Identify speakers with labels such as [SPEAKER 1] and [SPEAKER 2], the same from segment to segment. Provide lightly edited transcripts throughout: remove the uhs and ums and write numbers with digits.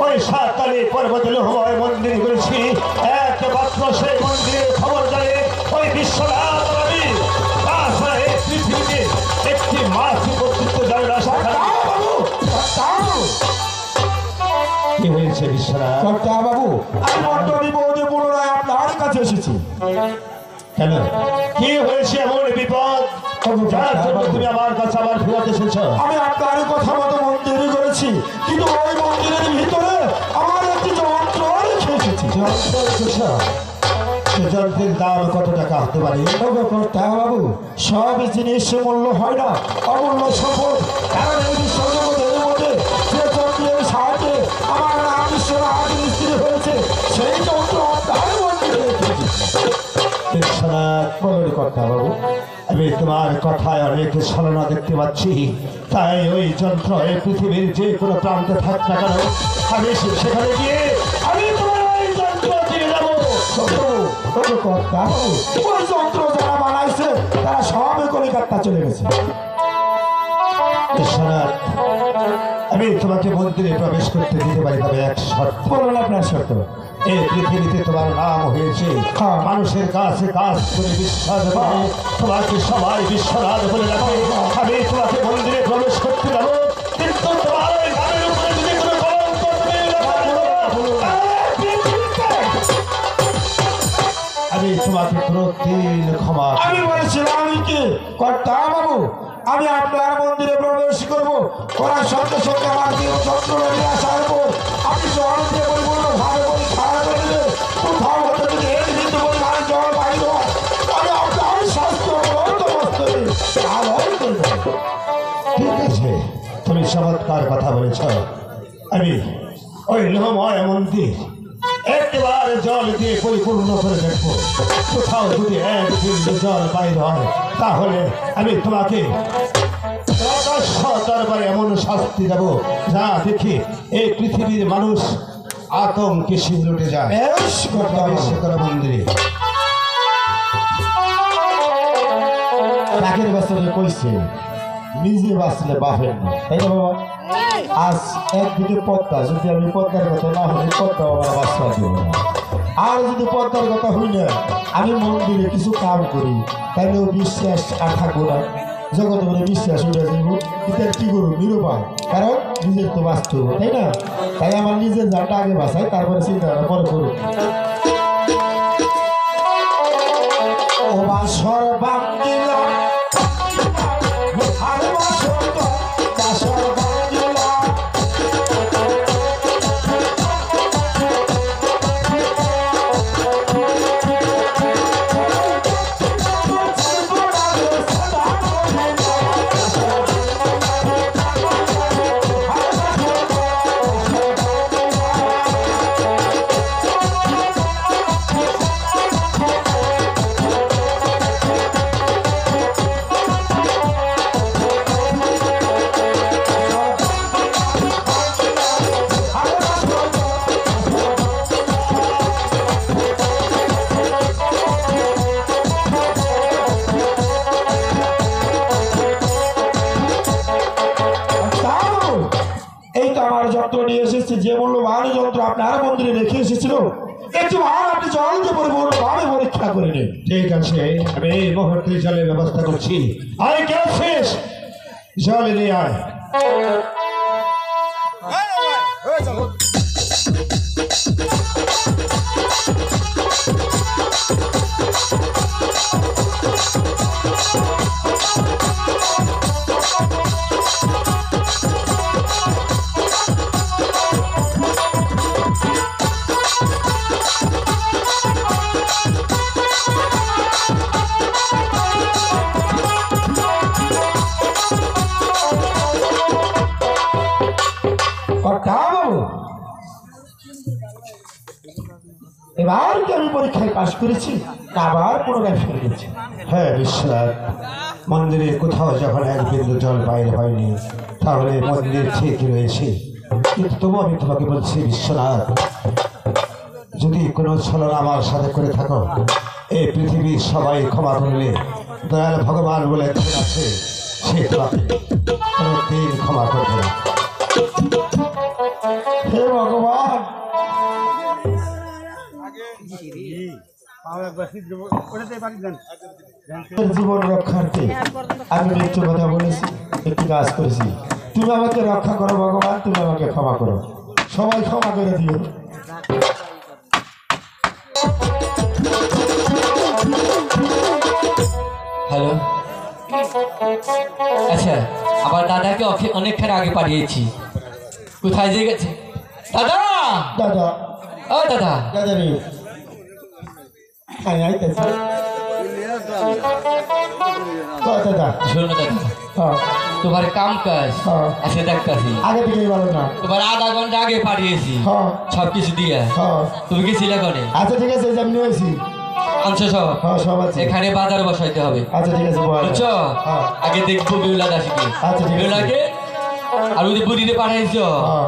[SPEAKER 1] ওই সাতকালী পর্বতে লোহময় মন্দির করেছি। একমাত্র সেই মন্দিরের খবর জানে ওই বিশ্বনাথ রবি। তাছাড়া এই পৃথিবীতে একটি মাতৃ কর্তৃত্ব জানে না। কি হয়েছে বিশ্বনাথ
[SPEAKER 2] বাবু? আমি মন্ডলী বৌদি পুনরায় আপনার কাছে এসেছি।
[SPEAKER 1] কেন, কি হয়েছে এমন বিপদ যার জন্য তুমি আমার কাছে আবার ফিরতে এসেছ?
[SPEAKER 2] আমি আপনার কথা মতো মন্দির করেছি, কিন্তু ওই মন্দিরের ভিতরে আমার একটি যন্ত্র রেখে এসেছি।
[SPEAKER 1] যন্ত্রের দাম কত টাকা হতে পারে?
[SPEAKER 2] বাবু, সব জিনিস মূল্য হয় না, অমূল্য সম্পদ। কারণ এই বিশ্বজগতের মধ্যে যে যন্ত্রের সাহায্যে আমার নাম বিশ্বনাথ মিস্ত্রি হয়েছে, সেই যন্ত্র আপনার মন্দিরে রেখেছি।
[SPEAKER 1] বাবু, আমি তোমার কথায় অনেক ছলনা দেখতে পাচ্ছি। তাই ওই যন্ত্র এই পৃথিবীর যে কোনো প্রান্তে থাক না কেন, আমি সেখানে গিয়ে আমি তোমার ওই যন্ত্র দিয়ে যাবো।
[SPEAKER 2] ওই যন্ত্র যারা বানাইছে তারা সবে কলিকাতা চলে গেছে।
[SPEAKER 1] আমি তোমাকে মন্দিরে প্রবেশ করতে দিতে পারি, তবে এক শর্ত।
[SPEAKER 2] বলুন আপনার শর্ত।
[SPEAKER 1] এই পৃথিবীতে তোমার নাম হয়েছে, মানুষের কাছে কাজ করে বিশ্বাস করে তোমাকে সবাই বিশ্বনাথ বলে রাখে। আমি তোমাকে মন্দিরে প্রবেশ করতে যাবো, কিন্তু তোমার ওই নামের উপরে যদি কোনো কলঙ্ক আমি তোমাকে কোনদিন ক্ষমা।
[SPEAKER 2] আমি বলেছিলাম কি কর্তা বাবু, আমি আপনার মন্দিরে প্রবেশ করবো, করার সঙ্গে সঙ্গে আমার দিয়ে যন্ত্র নিয়ে আসার পর আপনি জল দিয়ে পরিপূর্ণ ভাবে পরীক্ষা করলে কোথাও হতে যদি এক বিন্দু পরিমাণ জল বাইর হয়, আমি আপনার স্বাস্থ্য
[SPEAKER 1] ঠিক আছে, তুমি চমৎকার কথা বলেছ। আমি ওই লোহময় মন্দির একবার জল দিয়ে পরিপূর্ণ করে দেখবো। কোথাও যদি এক বিন্দু জল বাইর হয়, তাহলে আমি তোমাকে দরবারে এমন শাস্তি দেব যা দেখি এই পৃথিবীর মানুষ আতঙ্কে শিবলুটে যায়। মন্দিরে
[SPEAKER 2] আগের বছরে কইছে নিজে বাঁচলে বাপের না, তাই না বাবা? আজ একদিকে পদ্মা, যদি আমি পদ্মার কথা না হলে পদ্মা আমার বাঁচবা দেব না। আর যদি পদ্মার কথা হই না, আমি মন্দিরে কিছু কাম করি, তাইলেও বিশ্বাস আর থাকবো না। জগতে বলে বিশ্বাস উঠে যাইব, এটা কি করবো? নিরুপায়, কারণ নিজের তো বাঁচতে হবে, তাই না? তাই আমার নিজের জানটা আগে বাঁচাই, তারপরে চিন্তা ভাবনা পরে করুক। ও বাসর বাঙ্গিলা নিয়ে এসেছে, যে মূল্যবান যন্ত্র আপনার মন্দিরে রেখে এসেছিল, একটু ভালো আপনি জল দিয়ে পরিপূর্ণভাবে পরীক্ষা করে নিন।
[SPEAKER 1] ঠিক আছে, আমি এই মুহূর্তে জলের ব্যবস্থা করছি। আয় কেউ শেষ জল নিয়ে আয়।
[SPEAKER 2] এবার কি আমি পরীক্ষায় পাশ করেছি, আবার পুনরায় ফিরে গেছি।
[SPEAKER 1] হ্যাঁ বিশ্বনাথ, মন্দিরে কোথাও যখন এক বিন্দু জল বাইর হয়নি, তাহলে মন্দির ঠিকই রয়েছে। কিন্তু তবু আমি তোমাকে বলছি বিশ্বনাথ, যদি কোনো ছলনা আমার সাথে করে থাকো, এই পৃথিবীর সবাই ক্ষমা করলে দয়াল ভগবান বলে আছে, সে তোমাকে কোনোদিন ক্ষমা করবে না।
[SPEAKER 2] হে ভগবান জীবন রক্ষার্থে আমি মৃত্যু কথা বলেছি, একটি কাজ করেছি। তুমি আমাকে রক্ষা করো ভগবান, তুমি আমাকে ক্ষমা করো, সবাই ক্ষমা করে দিও।
[SPEAKER 3] হ্যালো, আচ্ছা আমার দাদাকে অনেকক্ষণ আগে পাঠিয়েছি। কোথায় যে গেছে দাদা?
[SPEAKER 2] দাদা
[SPEAKER 3] ও দাদা,
[SPEAKER 2] দাদা রে আমি আইতেছি। দাদা
[SPEAKER 3] শোনো দাদা,
[SPEAKER 2] হ্যাঁ
[SPEAKER 3] তোমার কাম কাজ
[SPEAKER 2] হ্যাঁ।
[SPEAKER 3] আছে দেখতেছি।
[SPEAKER 2] আগে থেকেই ভালো না।
[SPEAKER 3] তোমার আধা ঘন্টা আগে পাঠিয়েছি
[SPEAKER 2] হ্যাঁ
[SPEAKER 3] সব কিছু দিয়ে।
[SPEAKER 2] হ্যাঁ
[SPEAKER 3] তুমি গেছিলে কোনে?
[SPEAKER 2] আচ্ছা ঠিক আছে, আমি নিয়েছি।
[SPEAKER 3] আনছো সব?
[SPEAKER 2] হ্যাঁ সব আছে।
[SPEAKER 3] এখানে বাজার বসাইতে হবে।
[SPEAKER 2] আচ্ছা ঠিক আছে বল।
[SPEAKER 3] বুঝছো?
[SPEAKER 2] হ্যাঁ
[SPEAKER 3] আগে দেখবো বেউলা দাসীকে।
[SPEAKER 2] আচ্ছা ঠিক আছে।
[SPEAKER 3] বেউলাকে আর ওই যে বুড়িতে পাঠাইছো,
[SPEAKER 2] হ্যাঁ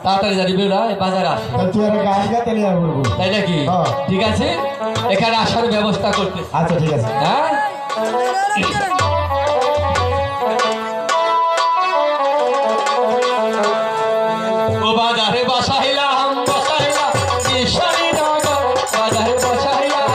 [SPEAKER 3] তাড়াতাড়ি জানি বেউলা এই বাজারে আসে।
[SPEAKER 2] তাহলে তুই একটা গান গাতে নিয়ে বলবো।
[SPEAKER 3] তাই নাকি?
[SPEAKER 2] হ্যাঁ।
[SPEAKER 3] ঠিক আছে, এখানে আসার ব্যবস্থা করতে।
[SPEAKER 2] আচ্ছা ঠিক আছে।
[SPEAKER 3] হ্যাঁ ও বাজারে বসাইলাম বসাইলাম ঈশ্বরী নগর বাজারে বসাইলাম।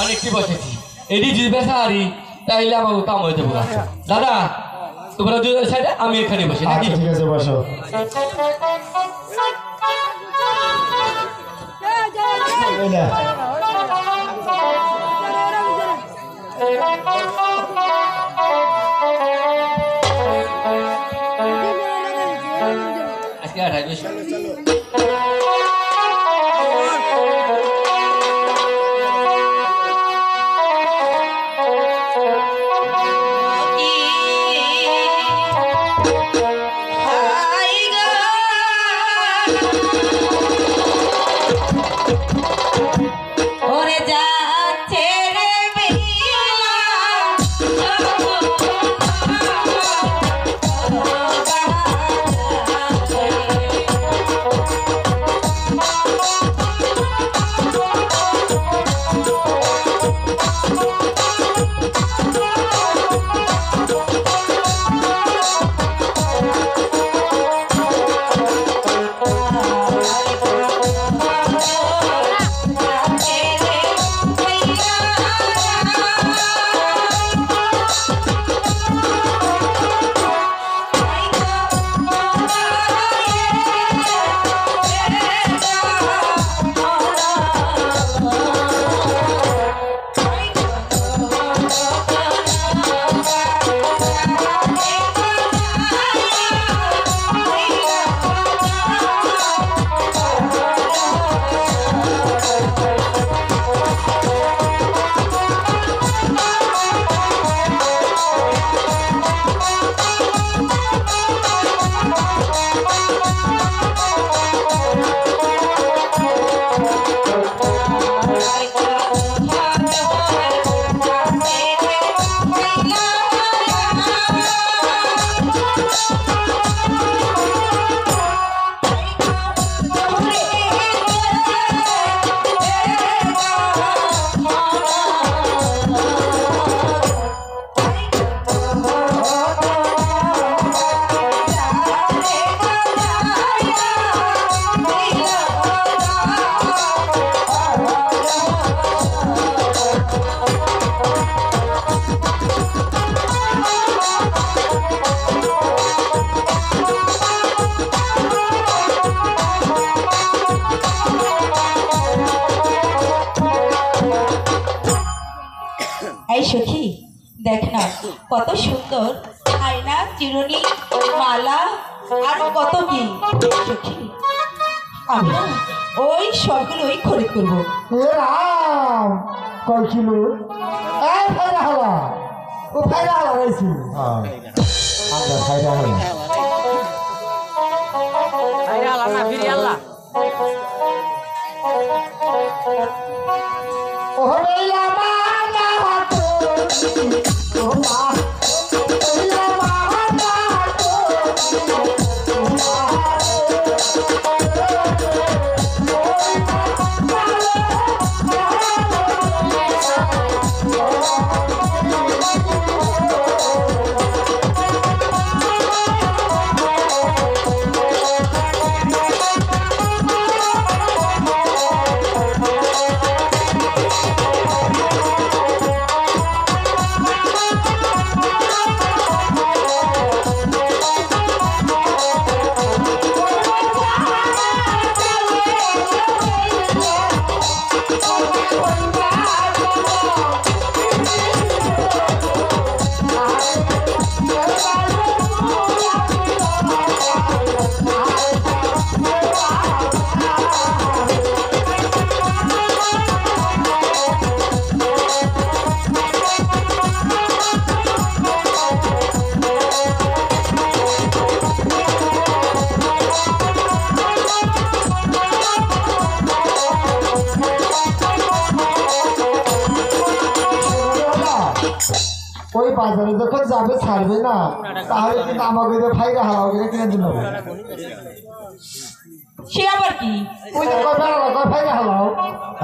[SPEAKER 3] অনেকটি বসেছি, এটি যদি বেসারি তাইলে আমাকে কাম হইতে পারে। দাদা তোমরা দুজন সাইডে, আমি এখানে বসি নাকি?
[SPEAKER 2] আচ্ছা ঠিক আছে বসো। এই না।
[SPEAKER 3] আজকে 28
[SPEAKER 4] ওরে যাচ্ছে রে বেলা কত সুন্দর আয়না, চিরুনি, মালা আর কত কি। সখী আমি না ওই সবগুলোই খরিদ করবো।
[SPEAKER 2] এ রাম কয় কিলো এই ফাইরা হালা ও ফাইরা হালা রয়েছি আমরা ফাইরা হালা ওই বাজারে যখন যাবে ছাড়বে না তাহলে কিন্তু আমাকে ফাইরা হালা কিনে দিন
[SPEAKER 4] সে আবার কি?
[SPEAKER 2] ওই যে কথা কথা ফাইরা হালাও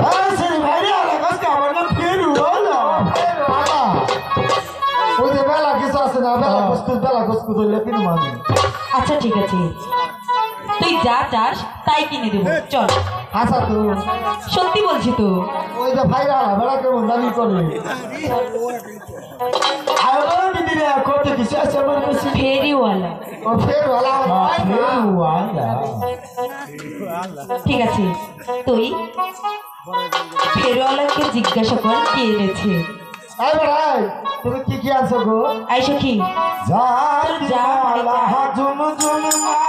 [SPEAKER 2] হ্যাঁ সেই ফাইরা হালা কাছে আমার নাম ফেরু হলো ওই যে বেলা কিছু আছে না বেলা বস্তু ধরলে কিনে মানি।
[SPEAKER 4] আচ্ছা ঠিক আছে, তুই যা চাস তাই কিনে দেবো, চল।
[SPEAKER 2] আচ্ছা তো
[SPEAKER 4] সত্যি বলছি তো।
[SPEAKER 2] ওই যে ফাইরা হালা বেলা কেমন দামি করে আর দিদি রে করতে কিছু আছে আমার কাছে
[SPEAKER 4] ফেরিওয়ালা।
[SPEAKER 2] ও ফেরু হালা ফেরুওয়ালা
[SPEAKER 4] ঠিক আছে, তুই ফেরিওয়ালাকে জিজ্ঞাসা কর কে এনেছে।
[SPEAKER 2] এই ভাই তুমি কি কি আনছো গো?
[SPEAKER 4] আই সখী
[SPEAKER 2] যার
[SPEAKER 4] যা
[SPEAKER 2] মালা ঝুম ঝুম মালা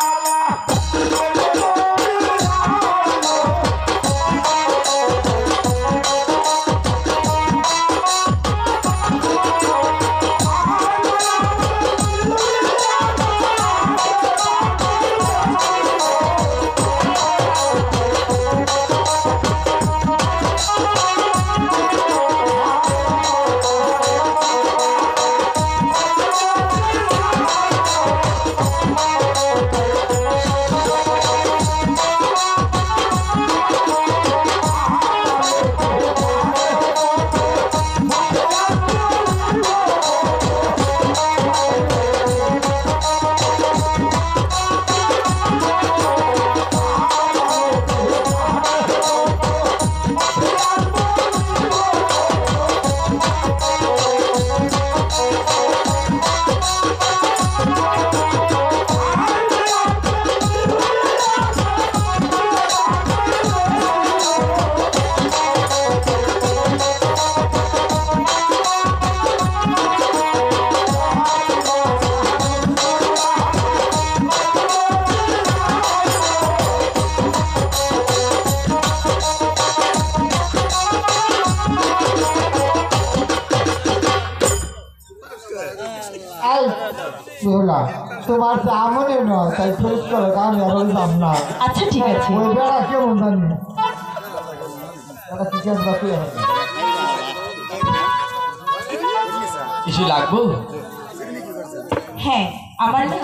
[SPEAKER 2] তোমার আমনে নয় তাই ফেস করে আমি আর দাম না।
[SPEAKER 4] আচ্ছা ঠিক আছে,
[SPEAKER 2] ওই বেড়া কেমন জানি কি বাকি
[SPEAKER 3] কিছু লাগবো?
[SPEAKER 4] হ্যাঁ আমার না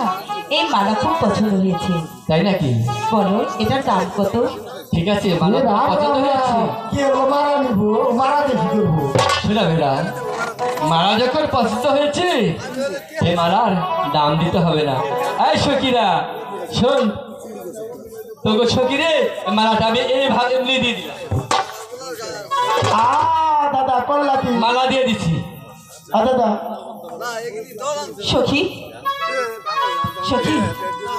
[SPEAKER 4] এই মালা খুব পছন্দ হয়েছে।
[SPEAKER 3] তাই নাকি?
[SPEAKER 4] বলো এটার দাম কত?
[SPEAKER 3] ঠিক আছে, মালা তো পছন্দ হয়েছে।
[SPEAKER 2] কি মারা নিব মারা দেখি করবো
[SPEAKER 3] শোনা বেড়া, মালা যখন পছন্দ হয়েছে সে মালার দাম দিতে হবে না। এই সখীরা শোন, তোকে সখীরে মালাটা আমি এইভাবে এমনি দিয়ে দিলাম।
[SPEAKER 2] দাদা করলা কি
[SPEAKER 3] মালা দিয়ে দিচ্ছি।
[SPEAKER 2] দাদা
[SPEAKER 4] সখী সখী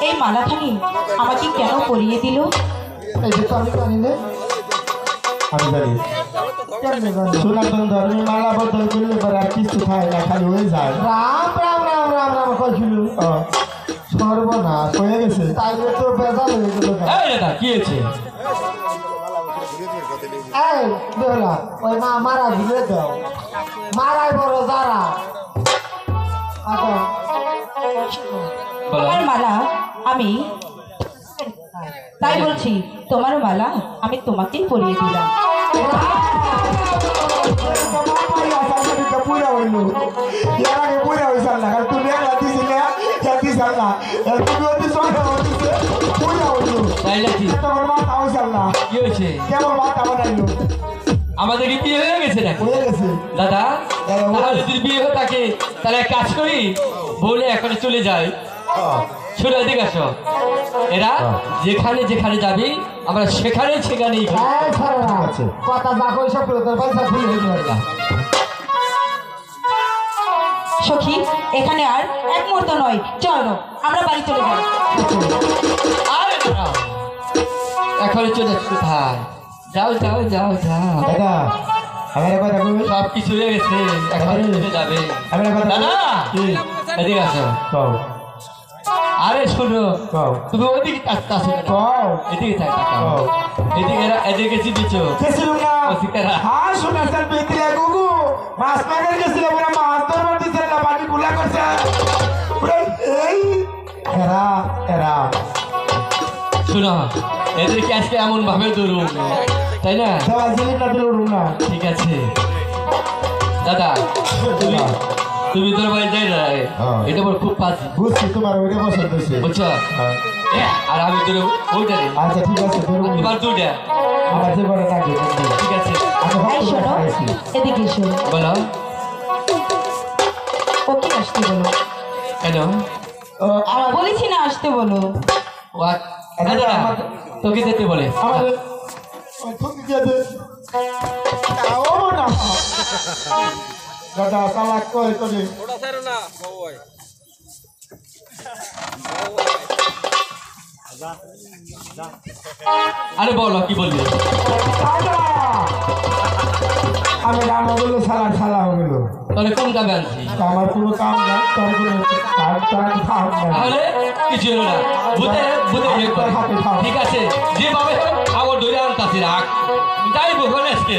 [SPEAKER 4] এই মালাখানি আমাকে কেন পরিয়ে দিল?
[SPEAKER 2] এই যে তো আমি জানি না, আমি জানি
[SPEAKER 5] কেমনে জানো?
[SPEAKER 2] সনাতন ধর্মে মালা বদল করলে পরে আর কিছু খায় না, খালি হয়ে যায়।
[SPEAKER 5] রাম রাম রাম রাম রাম কইছিল
[SPEAKER 2] ও, সর্বনাশ হয়ে গেছে।
[SPEAKER 5] তাইলে তো বেজাল হয়ে গেল
[SPEAKER 3] এই দাদা কি হয়েছে?
[SPEAKER 5] এই বেলা ওই মা মারা দিলে দাও মারাই বড় যারা
[SPEAKER 3] বলো।
[SPEAKER 4] তোমার মালা আমি তাই বলছি, তোমার মালা আমি তোমাকেই পরিয়ে দিলাম।
[SPEAKER 2] পুরা হইলো এর আগে পুরা হয়েছিল না, কারণ তুমি একলা দিছি না, দিছিল না, তুমি অতি সঙ্গে হচ্ছে পুরা হইলো।
[SPEAKER 3] তাই নাকি?
[SPEAKER 2] তোমার মাথা হয়েছিল না,
[SPEAKER 3] কি হয়েছে?
[SPEAKER 2] কেমন মাথা বানাইলো,
[SPEAKER 3] আমাদের কি বিয়ে হয়ে গেছে নাকি?
[SPEAKER 2] হয়ে গেছে।
[SPEAKER 3] দাদা তাহলে যদি বিয়ে হয়ে থাকে তাহলে এক কাজ করি, বলে এখন চলে যাই। শোনো এদিকে আসো, এরা যেখানে যেখানে যাবি আমরা সেখানে সেখানেই ঘুরবো।
[SPEAKER 5] এই ছাড়া
[SPEAKER 2] আছে।
[SPEAKER 5] কথা যা কই সব তোর পয়সা ভুল হয়ে গেল
[SPEAKER 4] সখী, এখানে আর এক মুহূর্ত নয়, চলো আমরা বাড়ি চলে যাই।
[SPEAKER 3] আরে দাঁড়াও, এখন চলে যাচ্ছ কোথায়? যাও যাও যাও যাও,
[SPEAKER 2] দাদা আমার একটা কথা কইবে,
[SPEAKER 3] সব কিছু হয়ে গেছে, এখন চলে যাবে।
[SPEAKER 2] আমার একটা কথা
[SPEAKER 3] দাদা
[SPEAKER 2] কি
[SPEAKER 3] এদিকে আসো।
[SPEAKER 2] কও
[SPEAKER 3] আরে শোনো,
[SPEAKER 2] কও
[SPEAKER 3] তুমি ওদিকে তাকাচ্ছ কেন?
[SPEAKER 2] কও
[SPEAKER 3] এদিকে তাকাও।
[SPEAKER 2] কও
[SPEAKER 3] এদিকে এদিকে চিবিছো।
[SPEAKER 2] গেছিলাম না,
[SPEAKER 3] ওদিকেরা।
[SPEAKER 2] হ্যাঁ শোনার স্যার বেতিলা গুগু মাছ মাগার গেছিলাম, ওরা মাছ ধরবার দিচ্ছে না, পানি গুলা করছে ওরা এই এরা এরা
[SPEAKER 3] শোনো, এদেরকে আজকে এমন ভাবে ধরুন, তাই না?
[SPEAKER 2] সবাই জিনিস না দিল না।
[SPEAKER 3] ঠিক আছে দাদা, তুমি তুমি তোর বাড়ি যাই না,
[SPEAKER 2] হ্যাঁ।
[SPEAKER 3] এটা আমার খুব পাচ্ছি,
[SPEAKER 2] বুঝছি তোমার ওইটা পছন্দ হয়েছে।
[SPEAKER 3] বুঝছো? আর আমি তোর ওইটা নেই,
[SPEAKER 2] আচ্ছা ঠিক আছে ধরুন,
[SPEAKER 3] তোমার দুইটা।
[SPEAKER 2] আমার জীবনে থাকবে
[SPEAKER 3] ঠিক আছে,
[SPEAKER 2] আমি
[SPEAKER 4] এই
[SPEAKER 2] হয়তো
[SPEAKER 4] শোনো,
[SPEAKER 2] খাইছি।
[SPEAKER 4] এদিকে এসো।
[SPEAKER 3] বলো
[SPEAKER 4] ওকে আসতে বলো।
[SPEAKER 3] কেন?
[SPEAKER 2] ও, আমার
[SPEAKER 4] বলেছি না আসতে বলো।
[SPEAKER 3] দাদা তোকে যেতে বলে।
[SPEAKER 2] আমার তুমি কি আছে ও না দাদা তালাক কই করে
[SPEAKER 3] আরে বলো কি বলবি?
[SPEAKER 2] দাদা আমি রান্না করলে সালা সালা হয়ে গেল,
[SPEAKER 3] তাহলে কোন কামে আনছি?
[SPEAKER 2] আমার কোনো কাম নাই, তোর কোনো কাম খাওয়া নাই।
[SPEAKER 3] তাহলে কিছু হলো না, বুঝে বুঝে বিয়ে করে। ঠিক আছে, যেভাবে হোক আমার ধরে আনতাছি, রাখ যাইব ওখানে আজকে।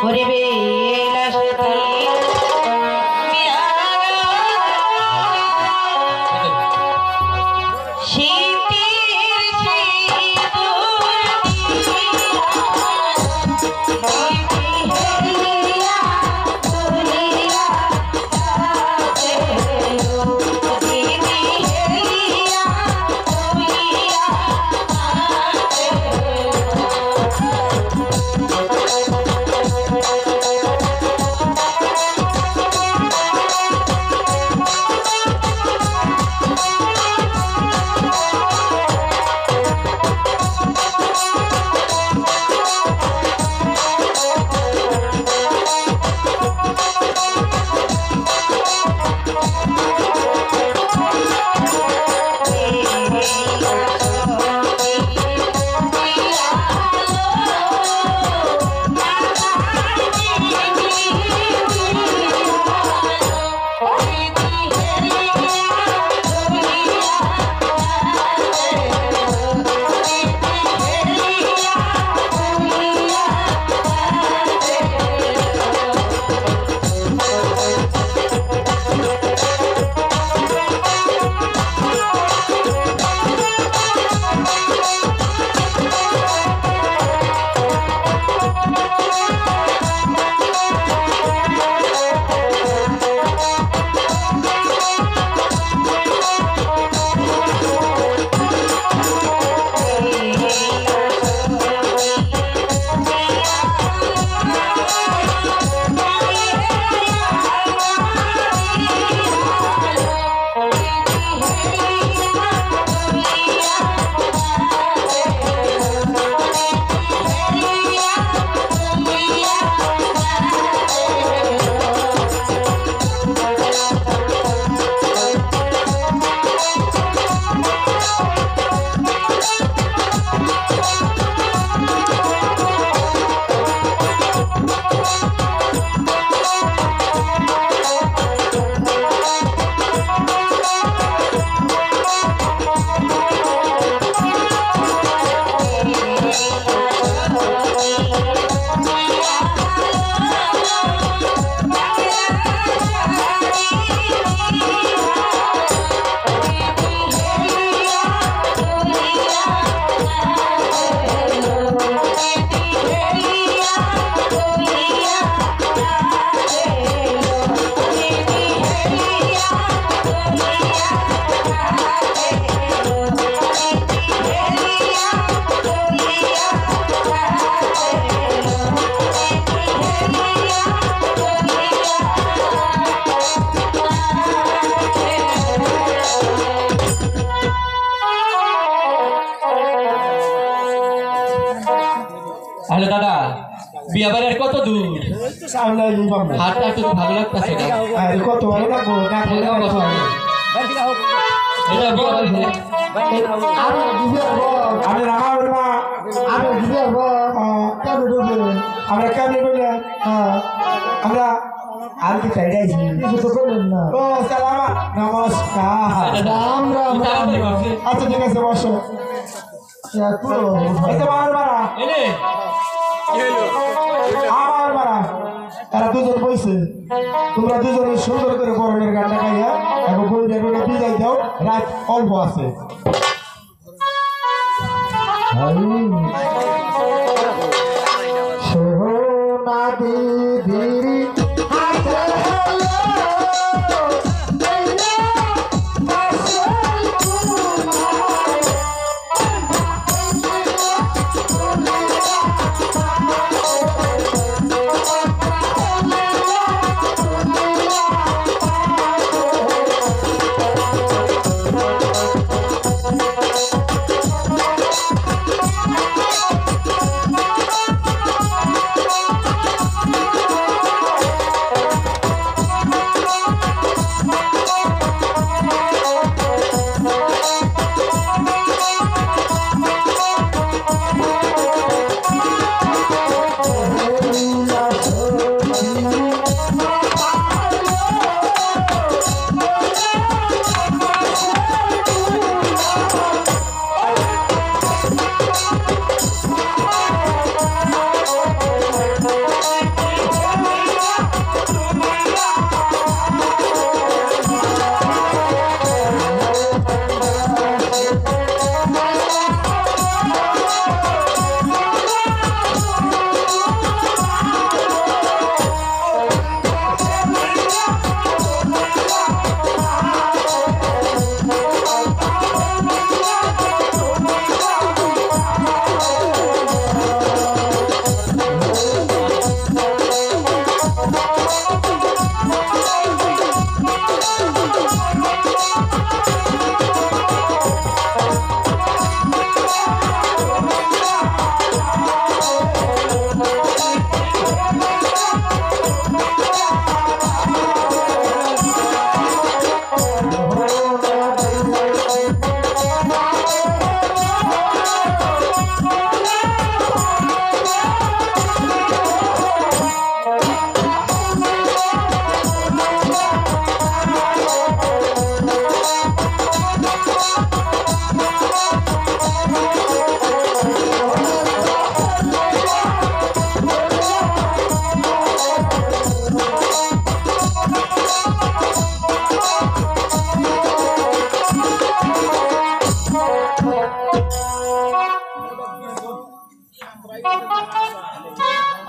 [SPEAKER 4] ওরে বেলা সাথী মিয়া
[SPEAKER 3] হ্যালো দাদা, বিয়া বাড়ির কত দূর?
[SPEAKER 2] সামনে এই বাবু
[SPEAKER 3] হাতটা একটু ভালো লাগতেছে না।
[SPEAKER 2] আরে কত ভালো লাগবো না খেলে কত ভালো
[SPEAKER 3] এটা বিয়া বাড়ি না?
[SPEAKER 5] আমি দিবে
[SPEAKER 2] আমি রামার মা
[SPEAKER 5] আমি দিবে কেন ডুবে
[SPEAKER 2] আমরা কেমনি বললে আমরা আর কি চাইছি
[SPEAKER 5] কিছু তো করলেন না
[SPEAKER 2] ও সালামা নমস্কার
[SPEAKER 5] রাম রাম রাম
[SPEAKER 3] তাড়াতাড়ি করছে।
[SPEAKER 2] আচ্ছা ঠিক আছে বসো এই তো আমার মারা
[SPEAKER 3] এনে
[SPEAKER 2] আমার মারা তারা দুজন বইছে তোমরা দুজনে সুন্দর করে বরণের গানটা গাইয়া এবং বইনের বলে বিদায় দাও রাত অল্প আছে
[SPEAKER 5] সোনা দিদির হাতে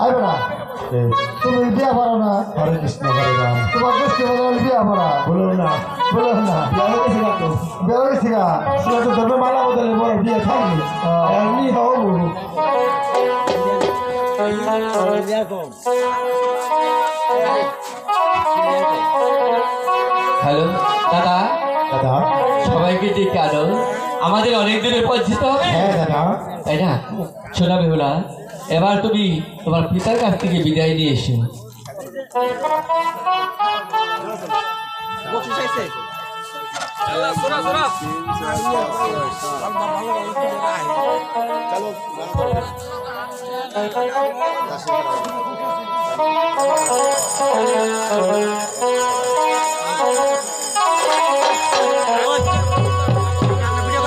[SPEAKER 5] আইবো না তুমি বিয়া পারো না
[SPEAKER 2] হরে কৃষ্ণ হরে রাম
[SPEAKER 5] তোমার গোষ্ঠী বদল বিয়া পড়া
[SPEAKER 2] বলো না
[SPEAKER 5] বলো না
[SPEAKER 2] বিয়ে হয়ে গেছে না তো
[SPEAKER 5] বিয়া হয়েছি গা
[SPEAKER 2] সেটা তো ধর্মে মালা বদলে বড় বিয়ে খাইনি এমনি হবো
[SPEAKER 3] হ্যালো দাদা,
[SPEAKER 2] দাদা
[SPEAKER 3] সবাইকে ডেকে আনো, আমাদের অনেক দূরে পৌঁছতে হবে,
[SPEAKER 2] হ্যাঁ দাদা
[SPEAKER 3] তাই না? শোনা বেহুলা, এবার তুমি তোমার পিতার কাছ থেকে বিদায় নিয়ে এসো।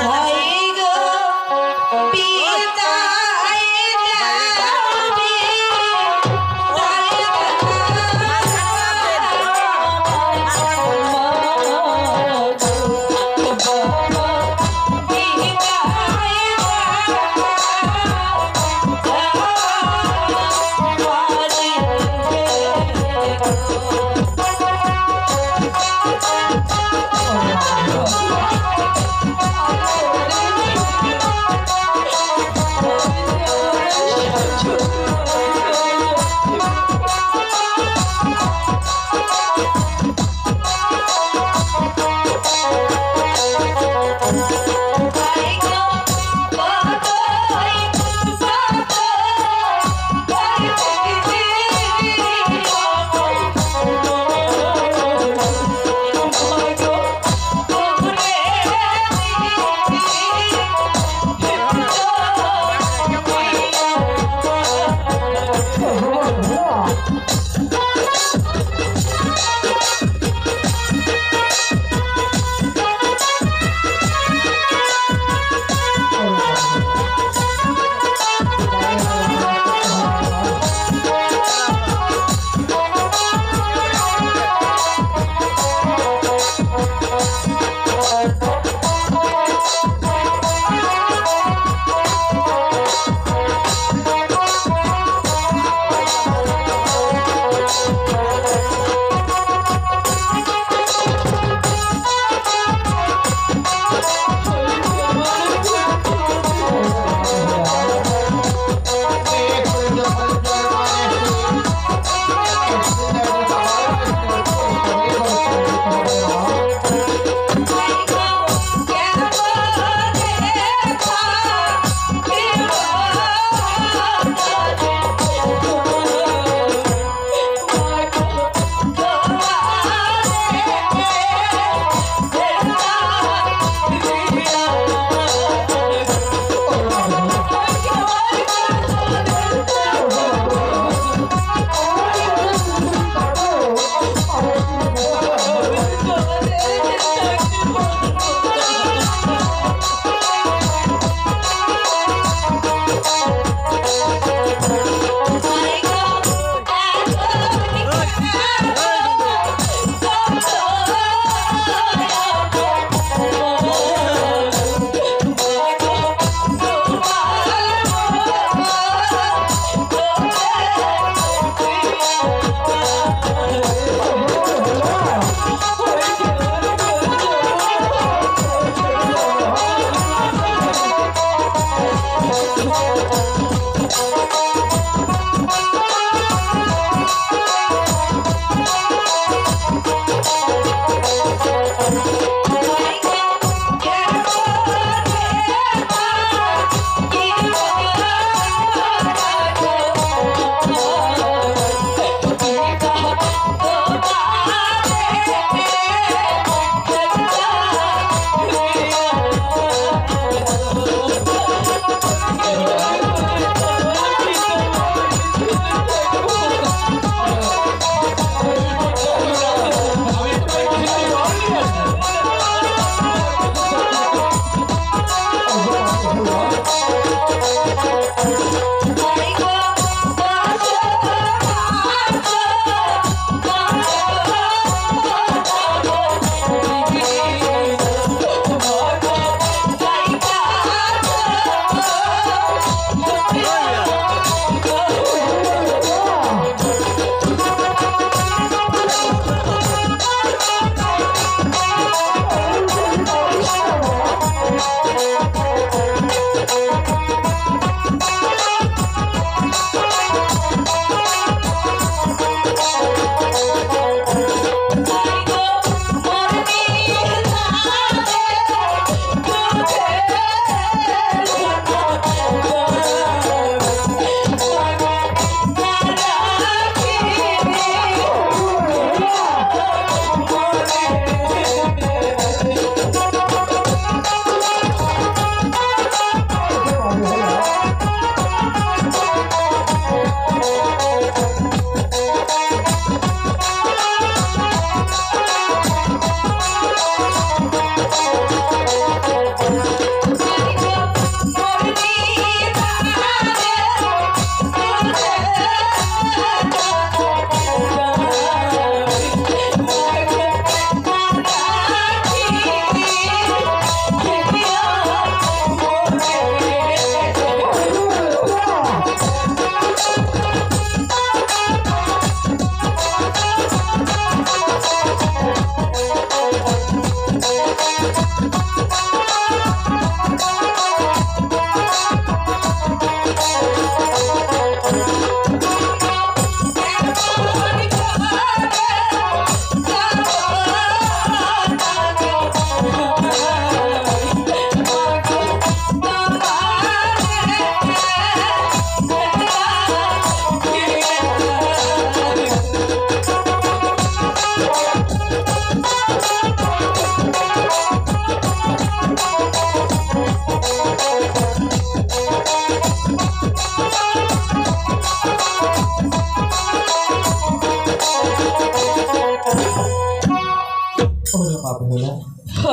[SPEAKER 4] ভাই গো বিদায় যাবি বিদায়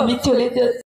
[SPEAKER 4] আমি চলে যাচ্ছি।